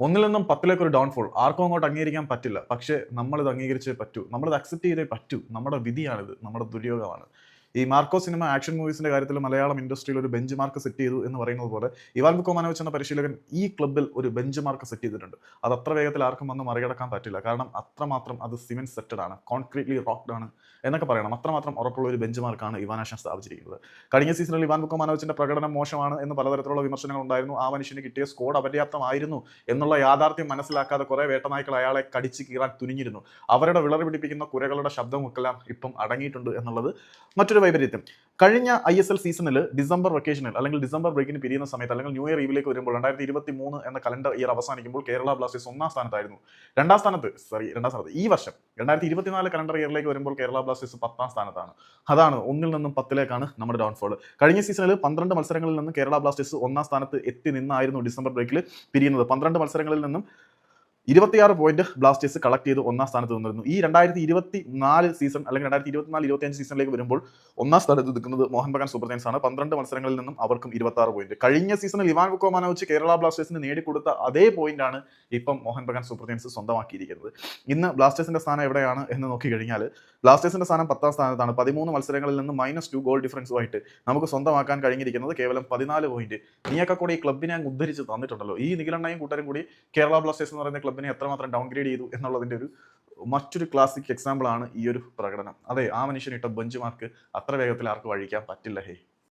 ഒന്നിൽ നിന്നും 10ലേക്ക് ഒരു ഡൗൺഫോൾ ആർക്കും അങ്ങോട്ട് അംഗീകരിക്കാൻ പറ്റില്ല. പക്ഷേ നമ്മളിത് അംഗീകരിച്ചേ പറ്റൂ. നമ്മളിത് അക്സെപ്റ്റ് ചെയ്തേ പറ്റൂ. നമ്മുടെ വിധിയാണിത്. നമ്മുടെ ദുര്യോഗമാണ്. ഈ മാർക്കോ സിനിമ ആക്ഷൻ മൂവീസിന്റെ കാര്യത്തിൽ മലയാളം ഇൻഡസ്ട്രിയിൽ ഒരു ബെഞ്ച് മാർക്ക് സെറ്റ് ചെയ്തു എന്ന് പറയുന്നത് പോലെ ഇവാൻ ബുക്കോമാനോവിച്ച് എന്ന പരിശീലകൻ ഈ ക്ലബ്ബിൽ ഒരു ബെഞ്ച് മാർക്ക് സെറ്റ് ചെയ്തിട്ടുണ്ട്. അത് അത്ര വേഗത്തിൽ ആർക്കും വന്ന് മറികടക്കാൻ പറ്റില്ല. കാരണം അത്രമാത്രം അത് സിമെന്റ് സെറ്റഡ് ആണ്, കോൺക്രീറ്റ്ലി റോക്ക്ഡ് ആണ് എന്നൊക്കെ പറയണം. അത്രമാത്രം ഉറപ്പുള്ള ഒരു ബെഞ്ച് മാർക്കാണ് ഇവാനാഷൻ സ്ഥാപിച്ചിരിക്കുന്നത്. കഴിഞ്ഞ സീസണിൽ ഇവാൻ ബുക്കോമാനോവിച്ചിന്റെ പ്രകടനം മോശമാണ് എന്ന് പലതരത്തിലുള്ള വിമർശനങ്ങൾ ഉണ്ടായിരുന്നു. ആ മനുഷ്യന് കിട്ടിയ സ്കോഡ് അപര്യാപ്തമായിരുന്നു എന്നുള്ള യാഥാർത്ഥ്യം മനസ്സിലാക്കാതെ കുറെ വേട്ടനായ്ക്കൾ അയാളെ കടിച്ച് കീറാൻ തുനിഞ്ഞിരുന്നു. അവരുടെ വിളറി പിടിപ്പിക്കുന്ന കുരകളുടെ ശബ്ദമൊക്കെല്ലാം ഇപ്പം അടങ്ങിയിട്ടുണ്ട് എന്നുള്ളത് മറ്റൊരു വൈപരീത്യം. കഴിഞ്ഞ ISL സീസണിൽ ഡിസംബർ വെക്കേഷനിൽ അല്ലെങ്കിൽ ഡിസംബർ ബ്രേക്കിന് പിരിയുന്ന സമയത്ത് അല്ലെങ്കിൽ ന്യൂ ഇയർ ഈവിലേക്ക് വരുമ്പോൾ 2023 എന്ന കലണ്ടർ ഇയർ അവസാനിക്കുമ്പോൾ കേരള ബ്ലാസ്റ്റേഴ്സ് ഒന്നാം സ്ഥാനത്തായിരുന്നു. രണ്ടാം സ്ഥാനത്ത് ഈ വർഷം 2024 കലണ്ടർ ഇയറിലേക്ക് വരുമ്പോൾ കേരള ബ്ലാസ്റ്റേഴ്സ് 10ാം സ്ഥാനത്താണ്. അതാണ് ഒന്നിൽ നിന്നും 10ലേക്കാണ് നമ്മുടെ ഡൗൺഫോൾ. കഴിഞ്ഞ സീസണിൽ 12 മത്സരങ്ങളിൽ നിന്ന് കേരള ബ്ലാസ്റ്റേഴ്സ് ഒന്നാം സ്ഥാനത്ത് എത്തി നിന്നായിരുന്നു ഡിസംബർ ബ്രേക്കിൽ പിരിയുന്നത്. 12 മത്സരങ്ങളിൽ നിന്നും 26 പോയിന്റ് ബ്ലാസ്റ്റേഴ്സ് കളക്ട് ചെയ്ത് ഒന്നാം സ്ഥാനത്ത് നിന്നിരുന്നു. ഈ 2024 സീസൺ അല്ലെങ്കിൽ 2024-25 സീസണിലേക്ക് വരുമ്പോൾ ഒന്നാം സ്ഥാനത്ത് നിൽക്കുന്നത് മോഹൻ ബഗാൻ സൂപ്പർ ജയൻസ് ആണ്. 12 മത്സരങ്ങളിൽ നിന്നും അവർക്കും 26 പോയിന്റ്. കഴിഞ്ഞ സീസണിൽ ഇവാൻ ബുക്കോമാനോവിച്ച് കേരള ബ്ലാസ്റ്റേഴ്സിന് നേടിക്കൊടുത്ത അതേ പോയിന്റ് ആണ് ഇപ്പം മോഹൻ ബഗാൻ സൂപ്പർ ജയൻസ് സ്വന്തമാക്കിയിരിക്കുന്നത്. ഇന്ന് ബ്ലാസ്റ്റേഴ്സിന്റെ സ്ഥാനം എവിടെയാണ് എന്ന് നോക്കിക്കഴിഞ്ഞാൽ ബ്ലാസ്റ്റേഴ്സിന്റെ സ്ഥാനം 10ാം സ്ഥാനത്താണ്. 13 മത്സരങ്ങളിൽ നിന്ന് -2 ഗോൾ ഡിഫറൻസുമായിട്ട് നമുക്ക് സ്വന്തമാക്കാൻ കഴിഞ്ഞിരിക്കുന്നത് കേവലം 14 പോയിന്റ്. നീയൊക്കെ കൂടി ഈ ക്ലബിനെ അങ്ങ് ഉദ്ധരിച്ച് തന്നിട്ടുണ്ടല്ലോ. ഈ നിഖിലണ്ണയും കൂട്ടരും കൂടി കേരള ബ്ലാസ്റ്റേഴ്സ് എന്ന് പറയുന്ന ക്ലബിനെ എത്രമാത്രം ഡൗൺഗ്രേഡ് ചെയ്തു എന്നുള്ളതിന്റെ മറ്റൊരു ക്ലാസിക് എക്സാമ്പിൾ ആണ് ഈ ഒരു പ്രകടനം. അതെ, ആ മനുഷ്യൻ ഇട്ട ബെഞ്ച് മാർക്ക് അത്ര വേഗത്തിൽ ആർക്കും അഴിക്കാൻ പറ്റില്ല.